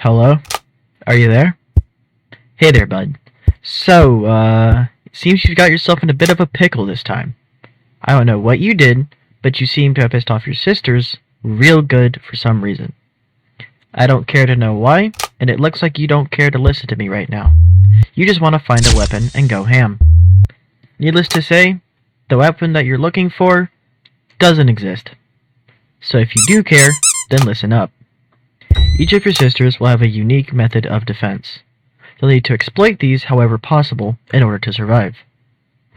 Hello? Are you there? Hey there, bud. So, it seems you've got yourself in a bit of a pickle this time. I don't know what you did, but you seem to have pissed off your sisters real good for some reason. I don't care to know why, and it looks like you don't care to listen to me right now. You just want to find a weapon and go ham. Needless to say, the weapon that you're looking for doesn't exist. So if you do care, then listen up. Each of your sisters will have a unique method of defense. You'll need to exploit these however possible in order to survive.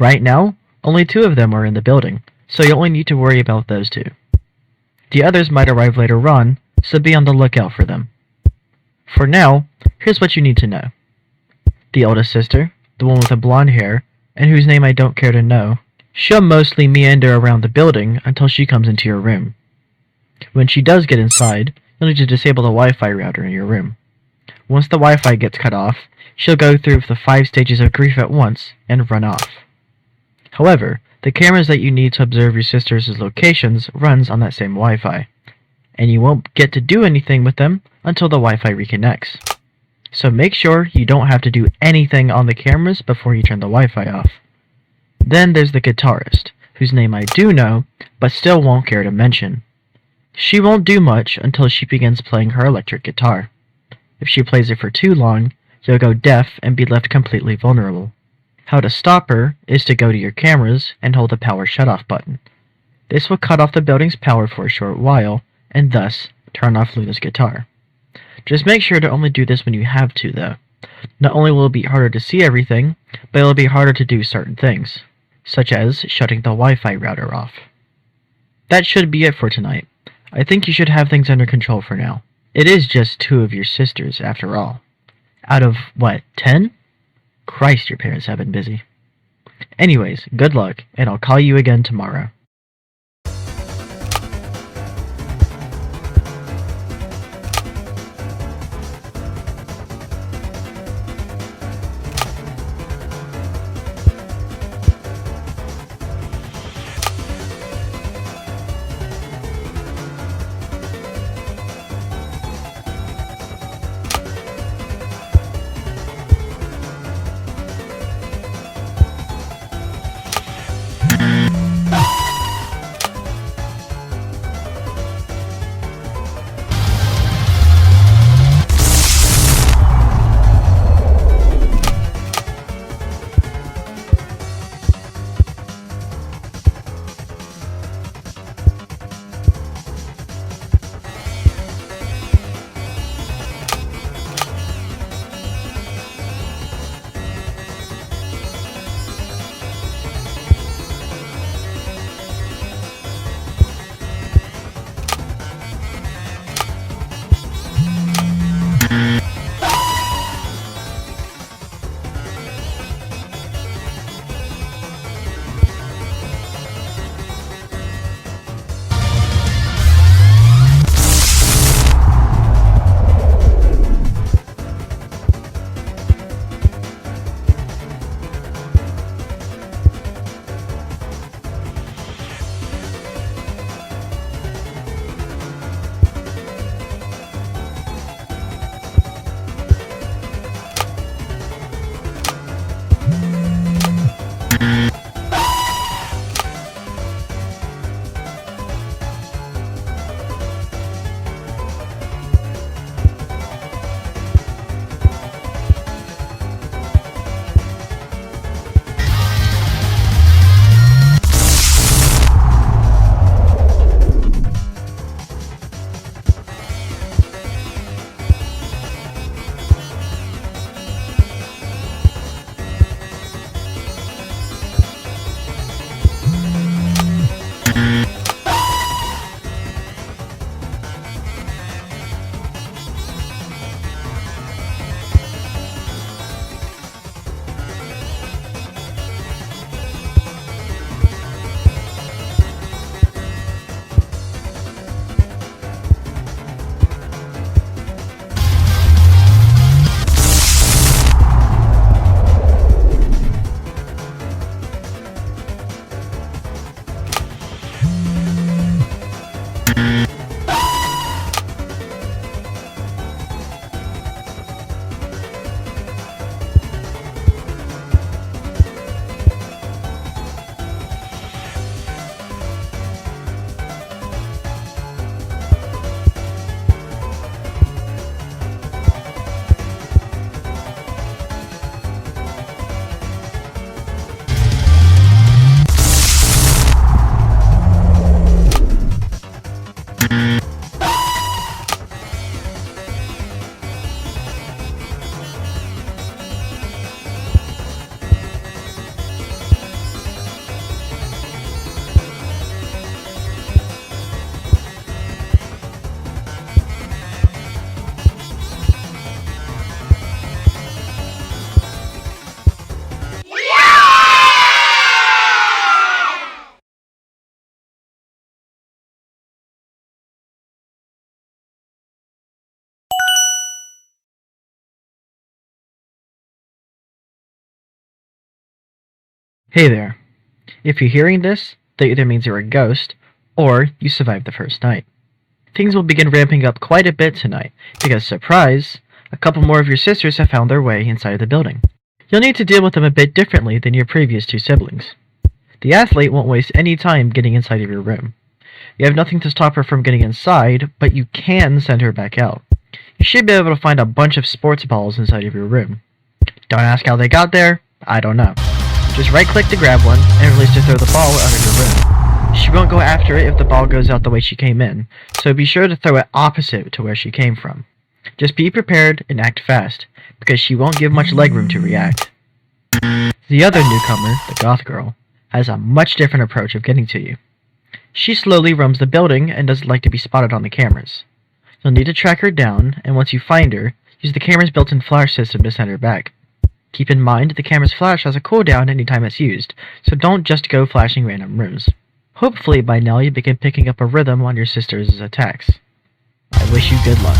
Right now, only 2 of them are in the building, so you only need to worry about those 2. The others might arrive later on, so be on the lookout for them. For now, here's what you need to know. The oldest sister, the one with the blonde hair, and whose name I don't care to know, she'll mostly meander around the building until she comes into your room. When she does get inside, you'll need to disable the Wi-Fi router in your room. Once the Wi-Fi gets cut off, she'll go through the 5 stages of grief at once and run off. However, the cameras that you need to observe your sisters' locations runs on that same Wi-Fi, and you won't get to do anything with them until the Wi-Fi reconnects. So make sure you don't have to do anything on the cameras before you turn the Wi-Fi off. Then there's the guitarist, whose name I do know, but still won't care to mention. She won't do much until she begins playing her electric guitar. If she plays it for too long, you'll go deaf and be left completely vulnerable. How to stop her is to go to your cameras and hold the power shutoff button. This will cut off the building's power for a short while, and thus turn off Luna's guitar. Just make sure to only do this when you have to, though. Not only will it be harder to see everything, but it'll be harder to do certain things, such as shutting the Wi-Fi router off. That should be it for tonight. I think you should have things under control for now. It is just 2 of your sisters, after all. Out of, 10? Christ, your parents have been busy. Anyways, good luck, and I'll call you again tomorrow. Hey there. If you're hearing this, that either means you're a ghost, or you survived the first night. Things will begin ramping up quite a bit tonight, because surprise, a couple more of your sisters have found their way inside the building. You'll need to deal with them a bit differently than your previous two siblings. The athlete won't waste any time getting inside of your room. You have nothing to stop her from getting inside, but you can send her back out. You should be able to find a bunch of sports balls inside of your room. Don't ask how they got there, I don't know. Just right-click to grab one, and release to throw the ball out of your room. She won't go after it if the ball goes out the way she came in, so be sure to throw it opposite to where she came from. Just be prepared and act fast, because she won't give much legroom to react. The other newcomer, the goth girl, has a much different approach of getting to you. She slowly roams the building and doesn't like to be spotted on the cameras. You'll need to track her down, and once you find her, use the camera's built-in flash system to send her back. Keep in mind the camera's flash has a cooldown anytime it's used, so don't just go flashing random rooms. Hopefully by now you begin picking up a rhythm on your sisters' attacks. I wish you good luck.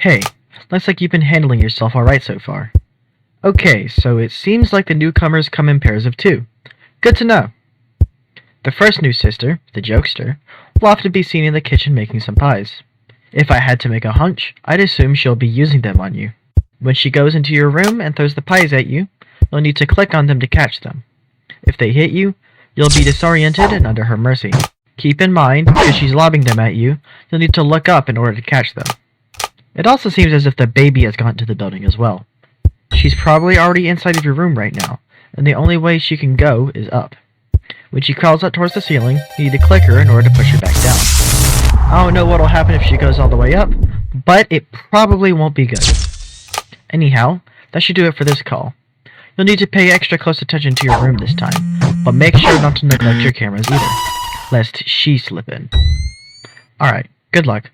Hey, looks like you've been handling yourself alright so far. Okay, so it seems like the newcomers come in pairs of 2. Good to know. The first new sister, the jokester, will often be seen in the kitchen making some pies. If I had to make a hunch, I'd assume she'll be using them on you. When she goes into your room and throws the pies at you, you'll need to click on them to catch them. If they hit you, you'll be disoriented and under her mercy. Keep in mind, if she's lobbing them at you, you'll need to look up in order to catch them. It also seems as if the baby has gotten to the building as well. She's probably already inside of your room right now, and the only way she can go is up. When she crawls up towards the ceiling, you need to click her in order to push her back down. I don't know what'll happen if she goes all the way up, but it probably won't be good. Anyhow, that should do it for this call. You'll need to pay extra close attention to your room this time, but make sure not to neglect your cameras either, lest she slip in. Alright, good luck.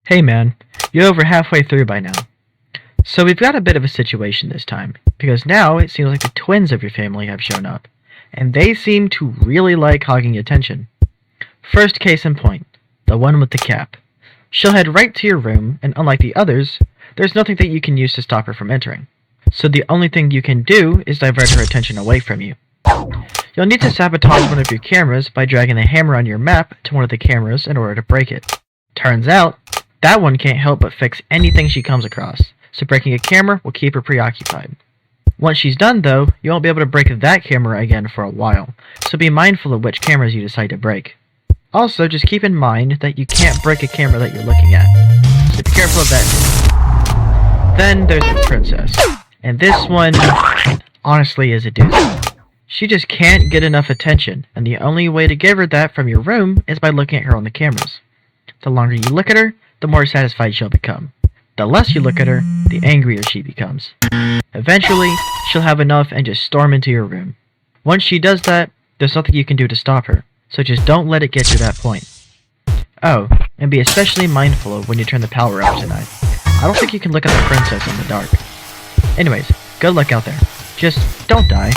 Hey man, you're over halfway through by now. So we've got a bit of a situation this time, because now it seems like the twins of your family have shown up, and they seem to really like hogging attention. First case in point, the one with the cap. She'll head right to your room, and unlike the others, there's nothing that you can use to stop her from entering. So the only thing you can do is divert her attention away from you. You'll need to sabotage one of your cameras by dragging a hammer on your map to one of the cameras in order to break it. Turns out, that one can't help but fix anything she comes across, so breaking a camera will keep her preoccupied. Once she's done though, you won't be able to break that camera again for a while, so be mindful of which cameras you decide to break. Also, just keep in mind that you can't break a camera that you're looking at, so be careful of that too. Then there's the princess, and this one, honestly, is a doozy. She just can't get enough attention, and the only way to give her that from your room is by looking at her on the cameras. The longer you look at her, the more satisfied she'll become. The less you look at her, the angrier she becomes. Eventually, she'll have enough and just storm into your room. Once she does that, there's nothing you can do to stop her, so just don't let it get to that point. Oh, and be especially mindful of when you turn the power up tonight. I don't think you can look at the princess in the dark. Anyways, good luck out there. Just don't die.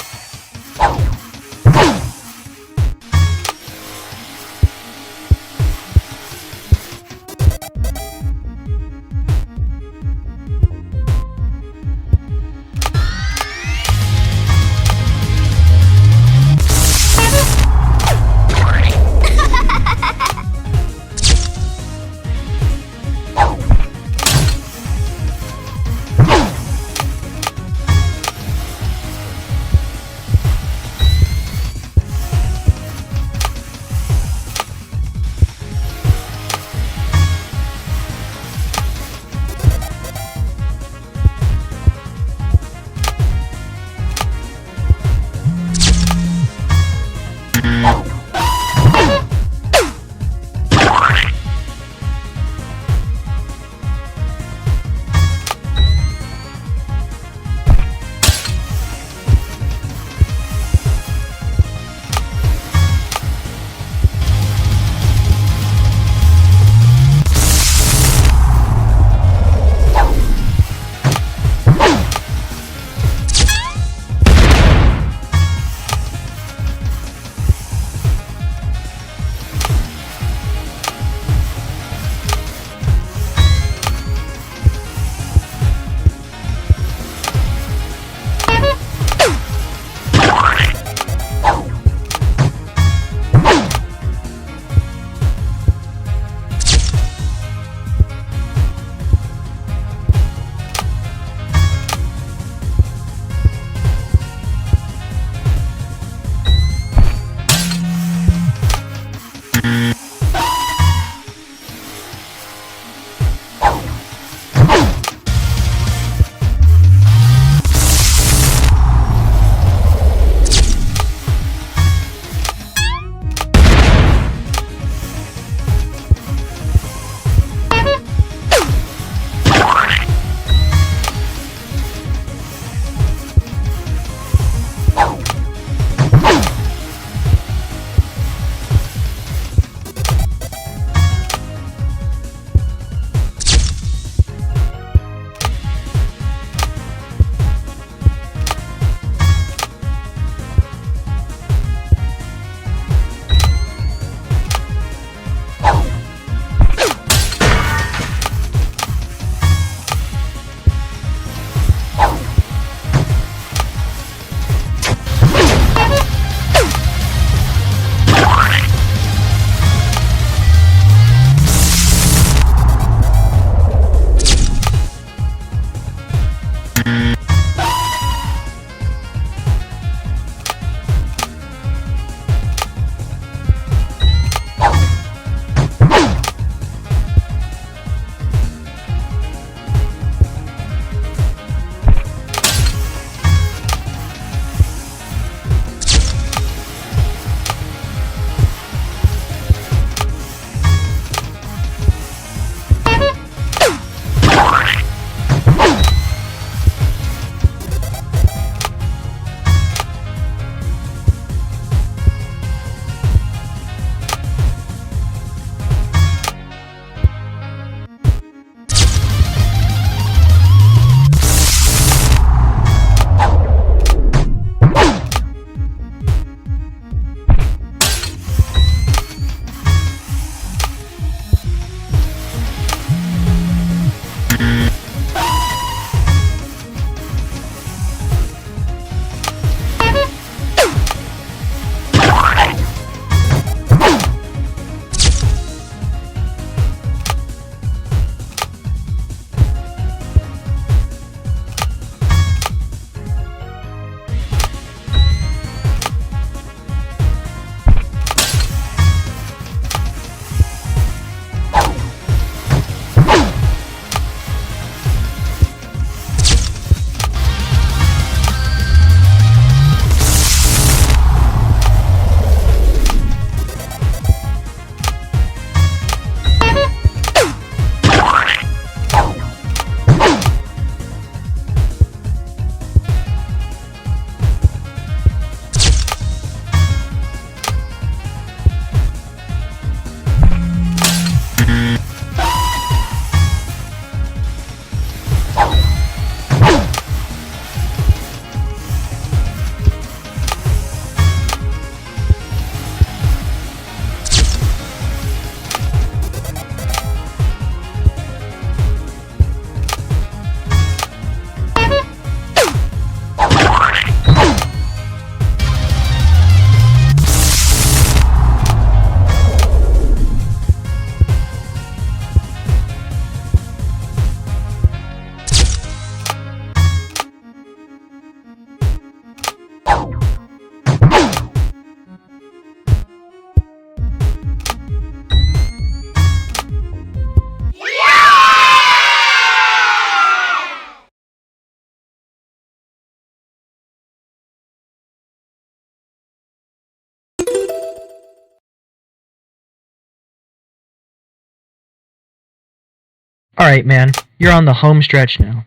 Alright, man, you're on the home stretch now.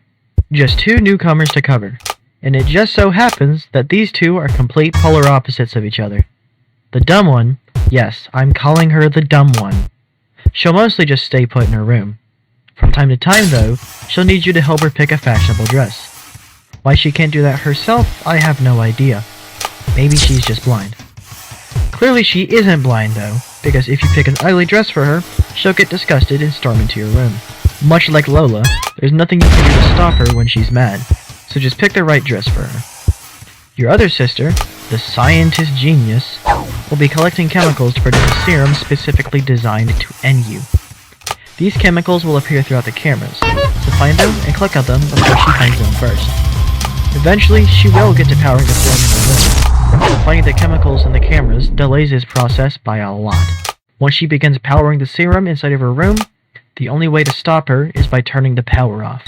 Just 2 newcomers to cover, and it just so happens that these 2 are complete polar opposites of each other. The dumb one, yes, I'm calling her the dumb one. She'll mostly just stay put in her room. From time to time, though, she'll need you to help her pick a fashionable dress. Why she can't do that herself, I have no idea. Maybe she's just blind. Clearly she isn't blind, though, because if you pick an ugly dress for her, she'll get disgusted and storm into your room. Much like Lola, there's nothing you can do to stop her when she's mad, so just pick the right dress for her. Your other sister, the scientist genius, will be collecting chemicals to produce a serum specifically designed to end you. These chemicals will appear throughout the cameras, so find them and click on them before she finds them first. Eventually, she will get to powering the serum in her room, so finding the chemicals in the cameras delays this process by a lot. Once she begins powering the serum inside of her room, the only way to stop her is by turning the power off.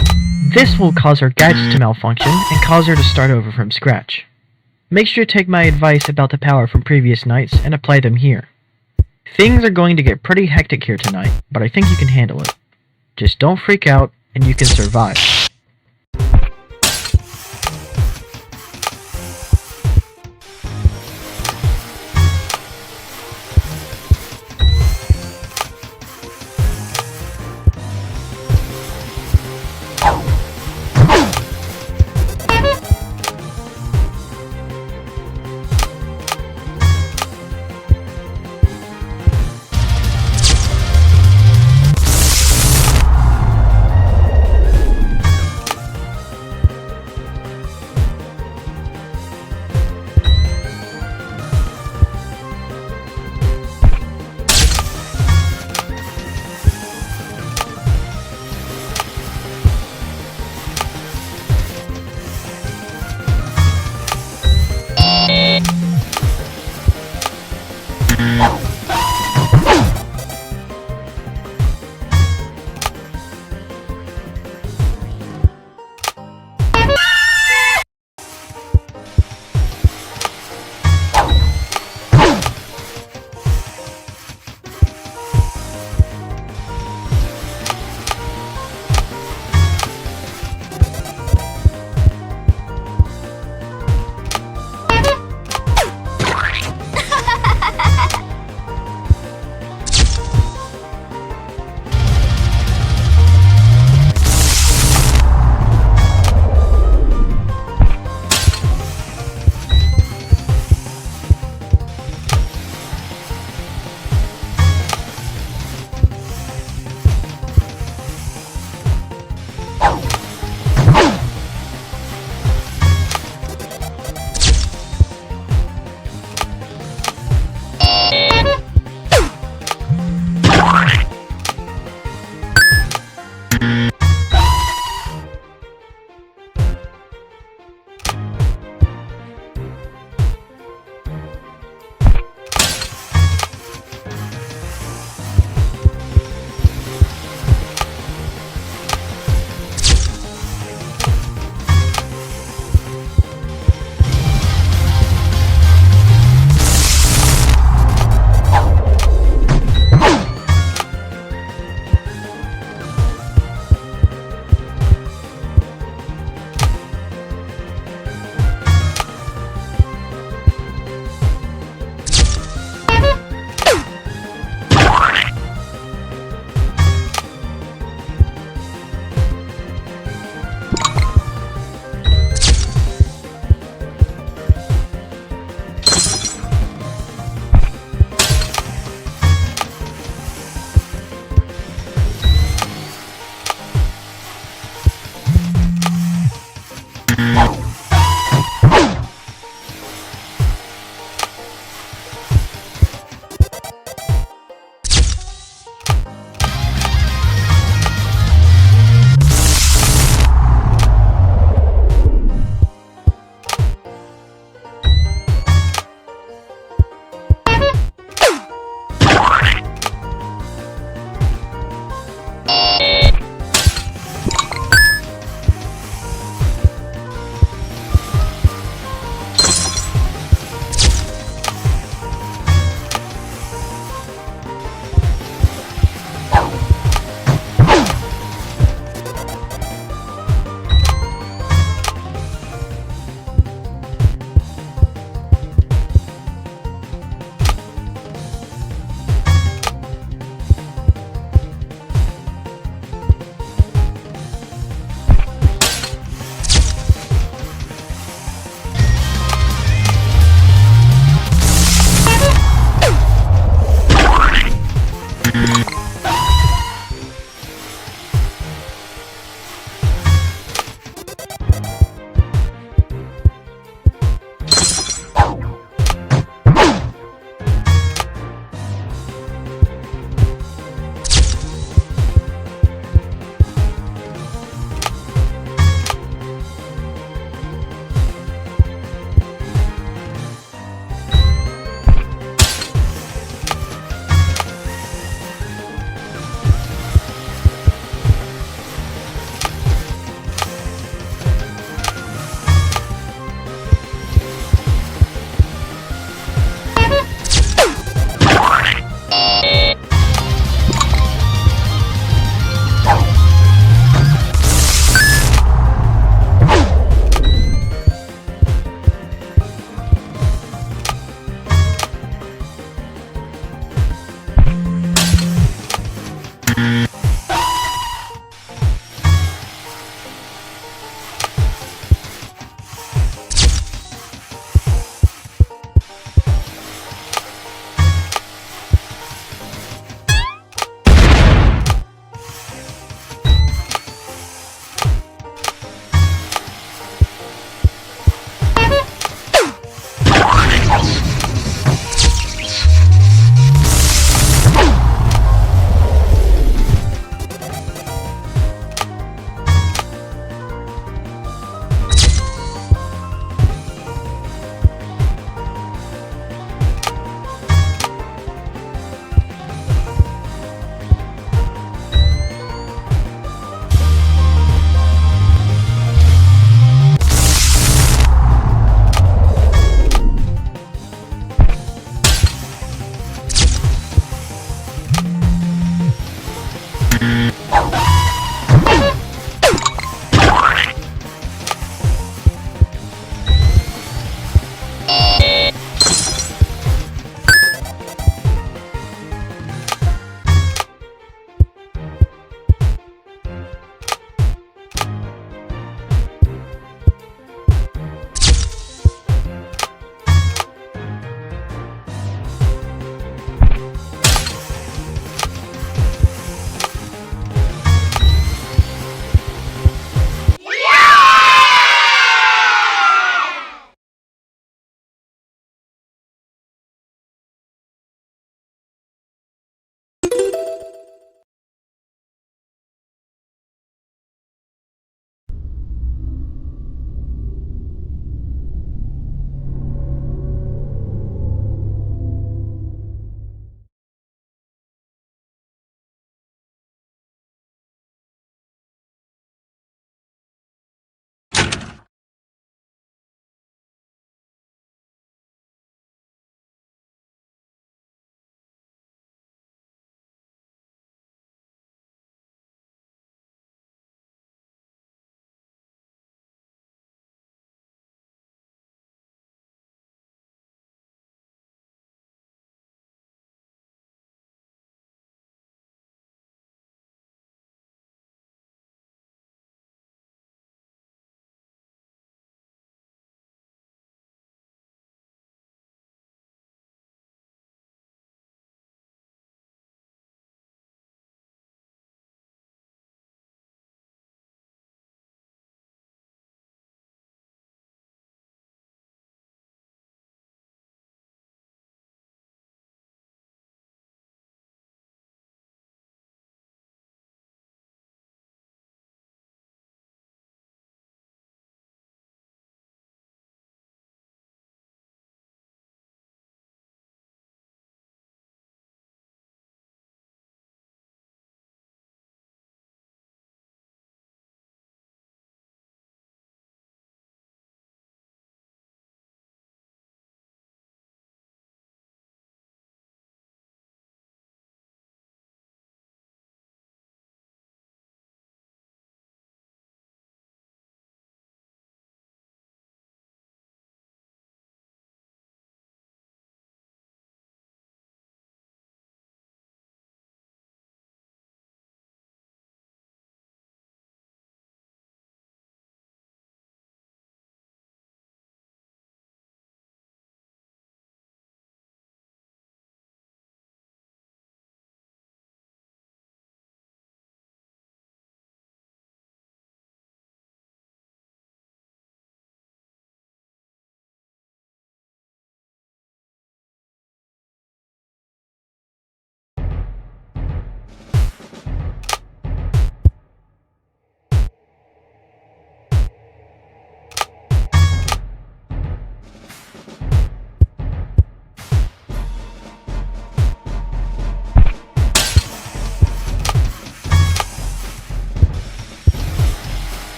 This will cause her gadgets to malfunction and cause her to start over from scratch. Make sure to take my advice about the power from previous nights and apply them here. Things are going to get pretty hectic here tonight, but I think you can handle it. Just don't freak out, and you can survive.